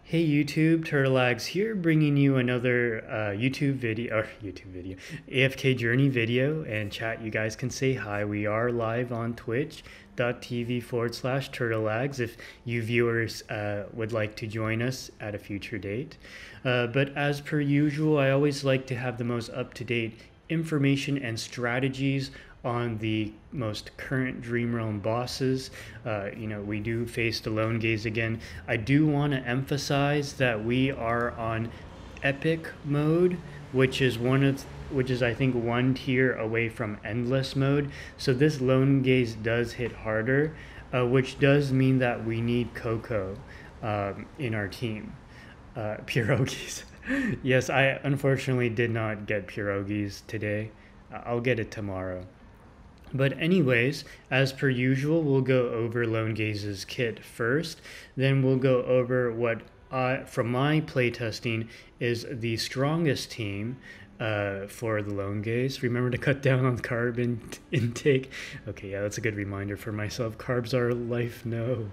Hey YouTube, Turtleags here, bringing you another AFK journey video. And chat, you guys can say hi. We are live on twitch.tv/Turtleags if you viewers would like to join us at a future date. But as per usual, I always like to have the most up-to-date information and strategies on the most current Dream Realm bosses. We do face the Lone Gaze again. I do want to emphasize that we are on epic mode, which is I think one tier away from endless mode. So this Lone Gaze does hit harder, which does mean that we need Coco in our team. Pierogies. Yes, I unfortunately did not get pierogies today. I'll get it tomorrow. But anyways, as per usual, we'll go over Lone Gaze's kit first. Then we'll go over what, from my playtesting, is the strongest team for the Lone Gaze. Remember to cut down on carb intake. Okay, yeah, that's a good reminder for myself. Carbs are life, no.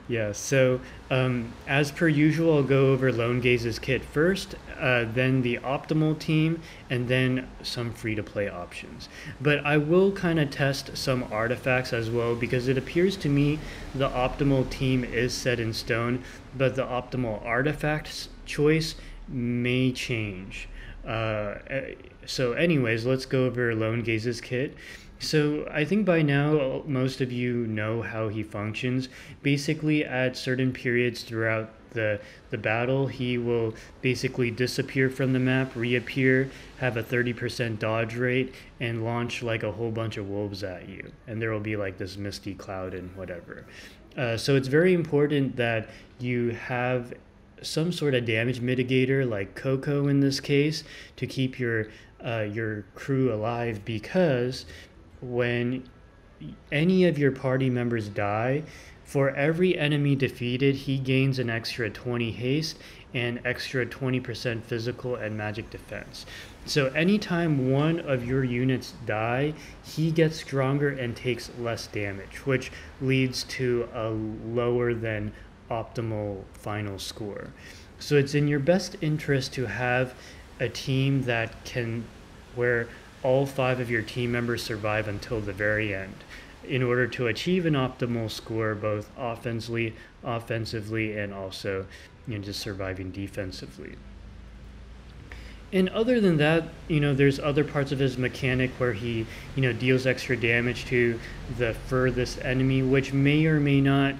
Yeah, so as per usual, I'll go over Lone Gaze's kit first, then the optimal team, and then some free-to-play options. But I will kind of test some artifacts as well, because it appears to me the optimal team is set in stone, but the optimal artifacts choice may change. So anyways, let's go over Lone Gaze's kit. So I think by now most of you know how he functions. Basically, at certain periods throughout the battle, he will basically disappear from the map, reappear, have a 30% dodge rate, and launch like a whole bunch of wolves at you. And there will be like this misty cloud and whatever. So it's very important that you have some sort of damage mitigator like Coco in this case to keep your crew alive, because when any of your party members die, for every enemy defeated, he gains an extra 20 haste and extra 20% physical and magic defense. So anytime one of your units die, he gets stronger and takes less damage, which leads to a lower than optimal final score. So it's in your best interest to have a team that can, where all 5 of your team members survive until the very end in order to achieve an optimal score, both offensively, and also just surviving defensively. And other than that, there's other parts of his mechanic where he, deals extra damage to the furthest enemy, which may or may not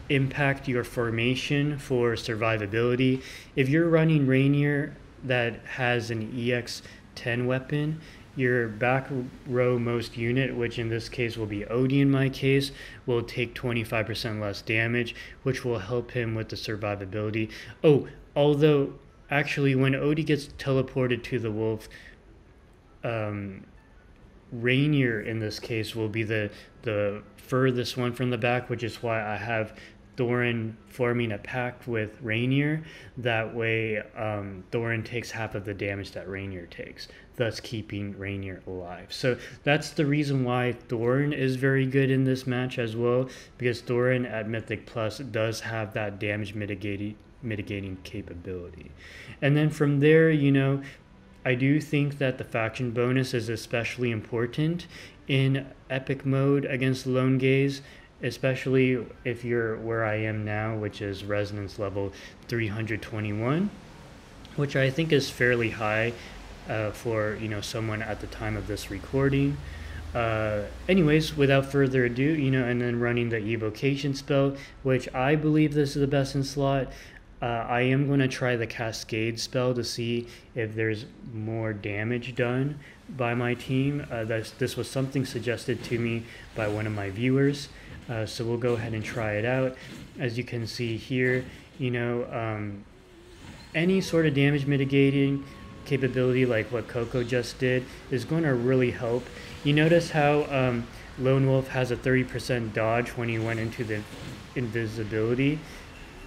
impact your formation for survivability. If you're running Rainier that has an EX-10 weapon, your back row most unit, which in this case will be Odie in my case, will take 25% less damage, which will help him with the survivability. Oh, although actually when Odie gets teleported to the wolf, Rainier in this case will be the furthest one from the back, which is why I have Thorin forming a pact with Rainier. That way Thorin takes half of the damage that Rainier takes, thus keeping Rainier alive. So that's the reason why Thorin is very good in this match as well, because Thorin at Mythic Plus does have that damage mitigating capability. And then from there, I do think that the faction bonus is especially important in epic mode against Lone Gaze, especially if you're where I am now, which is resonance level 321, which I think is fairly high for someone at the time of this recording. Anyways, without further ado, and then running the evocation spell, which I believe this is the best in slot. I am going to try the Cascade spell to see if there's more damage done by my team. This was something suggested to me by one of my viewers. So we'll go ahead and try it out. As you can see here, any sort of damage mitigating capability like what Coco just did is going to really help. You notice how Lone Wolf has a 30% dodge when he went into the invisibility,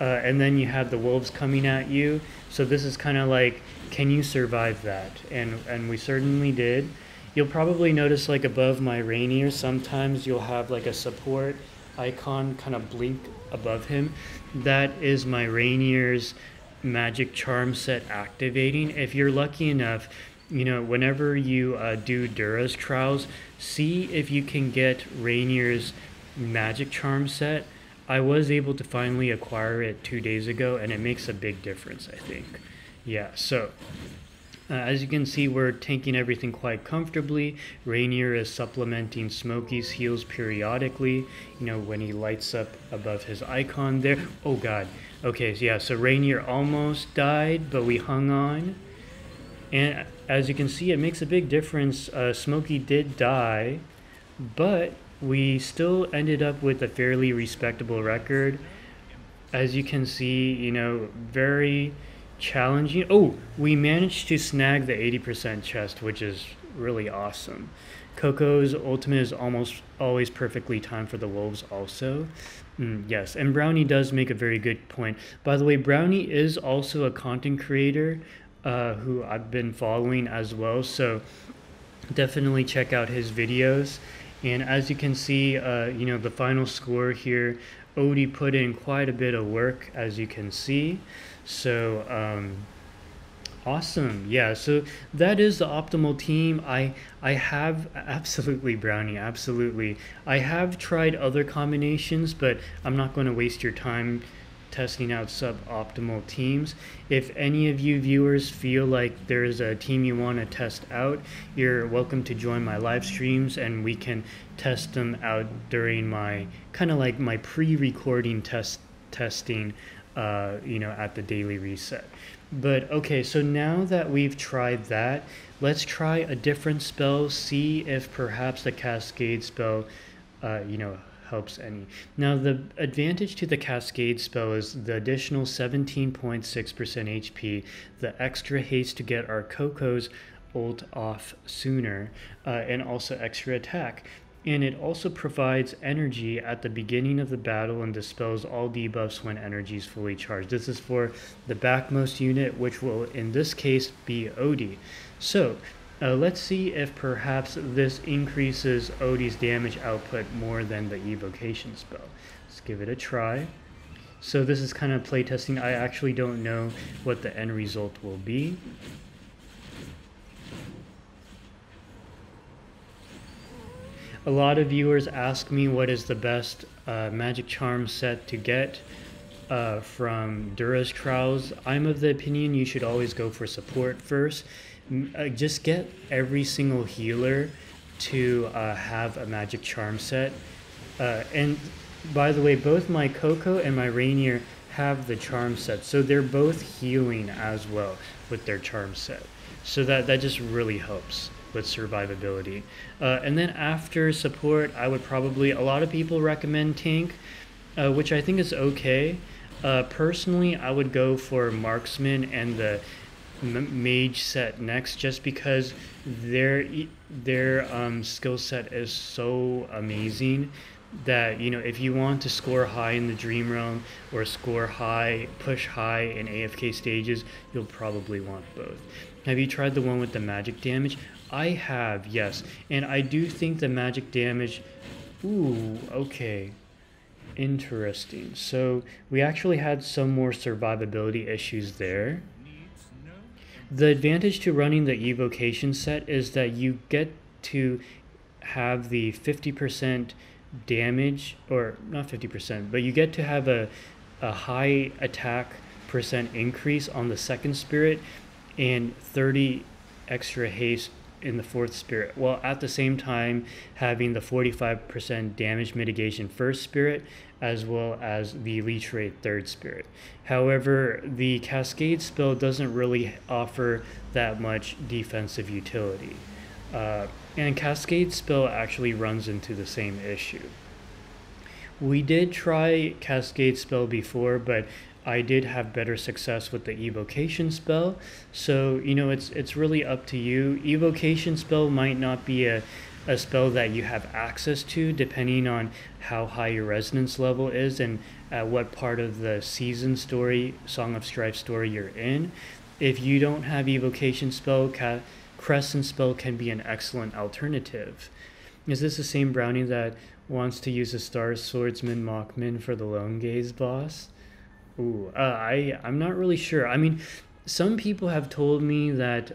and then you have the wolves coming at you. So this is kind of like, can you survive that? And we certainly did. You'll probably notice like above my Rainier, sometimes you'll have like a support icon kind of blink above him, that is my Rainier's magic charm set activating. If you're lucky enough, whenever you do Dura's trials, see if you can get Rainier's magic charm set. I was able to finally acquire it 2 days ago, and it makes a big difference, I think. Yeah, so as you can see, we're tanking everything quite comfortably. Rainier is supplementing Smokey's heals periodically, when he lights up above his icon there. Oh god. Okay, so yeah, so Rainier almost died, but we hung on. And as you can see, it makes a big difference. Smokey did die, but we still ended up with a fairly respectable record. As you can see, very challenging. Oh, we managed to snag the 80% chest, which is really awesome. Coco's ultimate is almost always perfectly timed for the wolves also. Yes, and Brownie does make a very good point. By the way, Brownie is also a content creator who I've been following as well, so definitely check out his videos. And as you can see, the final score here, Odie put in quite a bit of work, as you can see. So awesome. Yeah, so that is the optimal team. I have absolutely, Brownie, absolutely. I have tried other combinations, but I'm not going to waste your time testing out suboptimal teams. If any of you viewers feel like there's a team you want to test out, you're welcome to join my live streams, and we can test them out during my kind of like my pre-recording testing at the daily reset. But okay, so now that we've tried that, let's try a different spell, see if perhaps the Cascade spell helps any. Now, the advantage to the Cascade spell is the additional 17.6% HP, the extra haste to get our Coco's ult off sooner, and also extra attack. And it also provides energy at the beginning of the battle and dispels all debuffs when energy is fully charged. This is for the backmost unit, which will in this case be Odie. So let's see if perhaps this increases Odie's damage output more than the evocation spell. Let's give it a try. So this is kind of playtesting. I actually don't know what the end result will be. A lot of viewers ask me what is the best magic charm set to get from Dura's trials. I'm of the opinion you should always go for support first. Just get every single healer to have a magic charm set. And by the way, both my Coco and my Rainier have the charm set, so they're both healing as well with their charm set. So that just really helps with survivability. And then after support, I would probably, a lot of people recommend tank, which I think is okay. Personally, I would go for marksman and the mage set next, just because their skill set is so amazing that if you want to score high in the dream realm or score high, push high in AFK stages, you'll probably want both. Have you tried the one with the magic damage? I have, yes, and I do think the magic damage, ooh, okay, interesting. So we actually had some more survivability issues there. The advantage to running the evocation set is that you get to have the 50% damage, or not 50%, but you get to have a high attack percent increase on the second spirit and 30 extra haste in the fourth spirit, while at the same time having the 45% damage mitigation first spirit as well as the leech rate third spirit. However, the Cascade spell doesn't really offer that much defensive utility. And Cascade spell actually runs into the same issue. We did try Cascade spell before, but I did have better success with the evocation spell. So, it's really up to you. Evocation spell might not be a spell that you have access to, depending on how high your resonance level is and at what part of the season story, Song of Strife story you're in. If you don't have evocation spell, Crescent spell can be an excellent alternative. Is this the same Brownie that wants to use a Star Swordsman Mockman for the Lone Gaze boss. Ooh, I'm not really sure. I mean, some people have told me that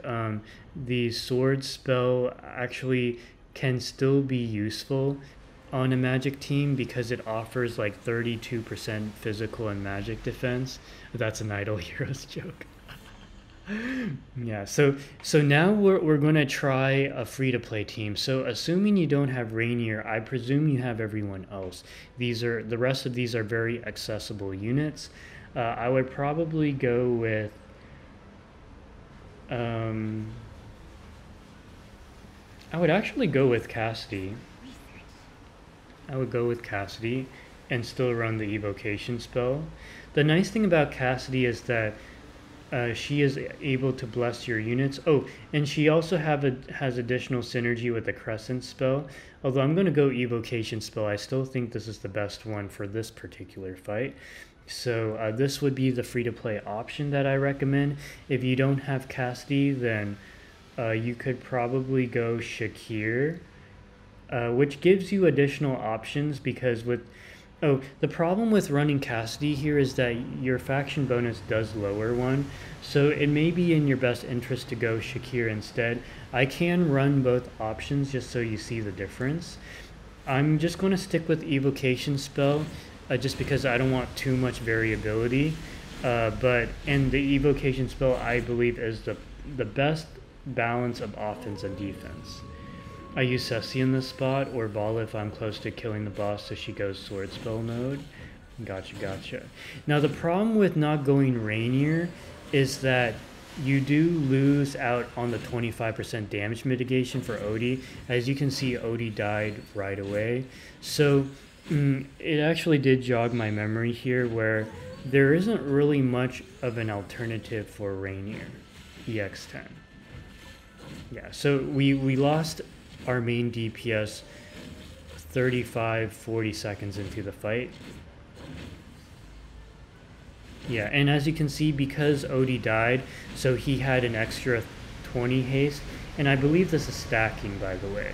the sword spell actually can still be useful on a magic team because it offers like 32% physical and magic defense. That's an Idle Heroes joke. Yeah, so now we're gonna try a free-to-play team. So assuming you don't have Rainier, I presume you have everyone else. The rest of these are very accessible units. I would probably go with I would actually go with Cassidy. I would go with Cassidy and still run the evocation spell. The nice thing about Cassidy is that she is able to bless your units. Oh, and she also has additional synergy with the Crescent spell. Although I'm going to go evocation spell, I still think this is the best one for this particular fight. So this would be the free-to-play option that I recommend. If you don't have Cassidy, then you could probably go Shakir, which gives you additional options because the problem with running Cassidy here is that your faction bonus does lower one, so it may be in your best interest to go Shakir instead. I can run both options just so you see the difference. I'm just going to stick with evocation spell just because I don't want too much variability, and the evocation spell I believe is the best balance of offense and defense. I use Ceci in this spot, or Vala if I'm close to killing the boss, so she goes sword spell mode. Gotcha. Now the problem with not going Rainier is that you do lose out on the 25% damage mitigation for Odie. As you can see, Odie died right away. So it actually did jog my memory here where there isn't really much of an alternative for Rainier EX10. Yeah, so we lost our main DPS 35-40 seconds into the fight. Yeah, and as you can see, because Odie died, so he had an extra 20 haste, and I believe this is stacking, by the way.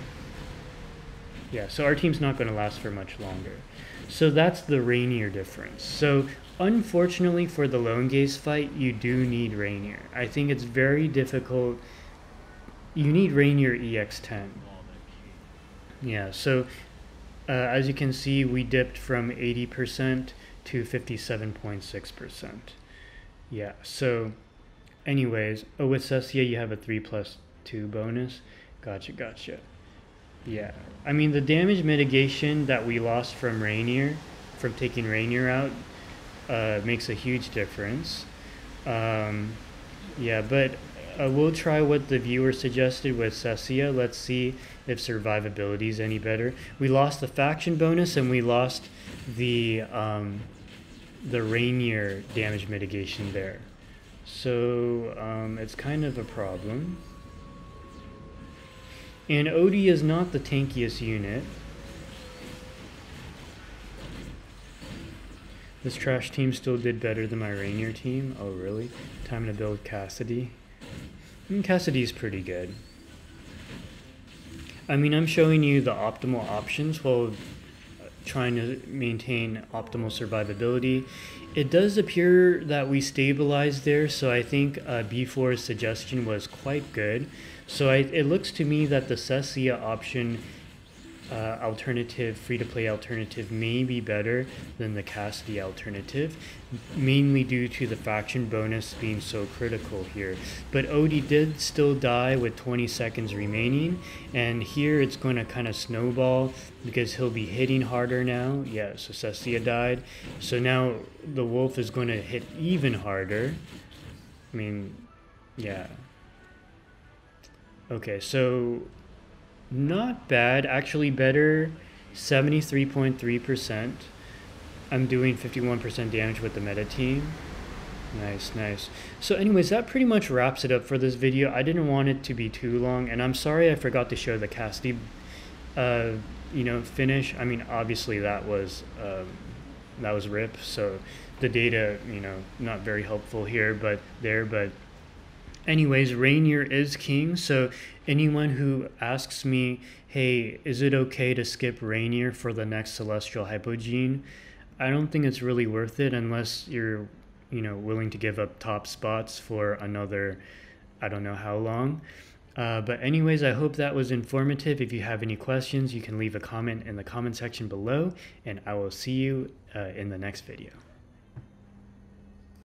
Yeah, so our team's not going to last for much longer. So that's the Rainier difference. So unfortunately for the Lone Gaze fight, you do need Rainier. I think it's very difficult. You need Rainier EX10. Yeah, so as you can see, we dipped from 80% to 57.6%. Yeah, so anyways, with Cecia, you have a 3+2 bonus. Gotcha. Yeah, I mean, the damage mitigation that we lost from Rainier, from taking Rainier out, makes a huge difference. Yeah, but we'll try what the viewer suggested with Cecia. Let's see if survivability is any better. We lost the faction bonus and we lost the Rainier damage mitigation there. So it's kind of a problem. And Odie is not the tankiest unit. This trash team still did better than my Rainier team. Oh really? Time to build Cassidy. Cassidy's pretty good. I mean, I'm showing you the optimal options while trying to maintain optimal survivability. It does appear that we stabilized there, so I think B4's suggestion was quite good. So it looks to me that the Cecia option alternative, free-to-play alternative, may be better than the Cassidy alternative, mainly due to the faction bonus being so critical here. But Odie did still die with 20 seconds remaining, and here it's going to kind of snowball because he'll be hitting harder now. Yeah, so Cecia died. So now the wolf is going to hit even harder. I mean, yeah. Okay, so not bad, actually better, 73.3%. I'm doing 51% damage with the meta team. Nice. So anyways, that pretty much wraps it up for this video. I didn't want it to be too long, and I'm sorry I forgot to show the Cassidy, finish. I mean, obviously that was RIP, so the data, not very helpful here, but Anyways, Rainier is king, so anyone who asks me, hey, is it okay to skip Rainier for the next Celestial Hypogene? I don't think it's really worth it unless you're, willing to give up top spots for another, I don't know how long. But anyways, I hope that was informative. If you have any questions, you can leave a comment in the comment section below, and I will see you in the next video.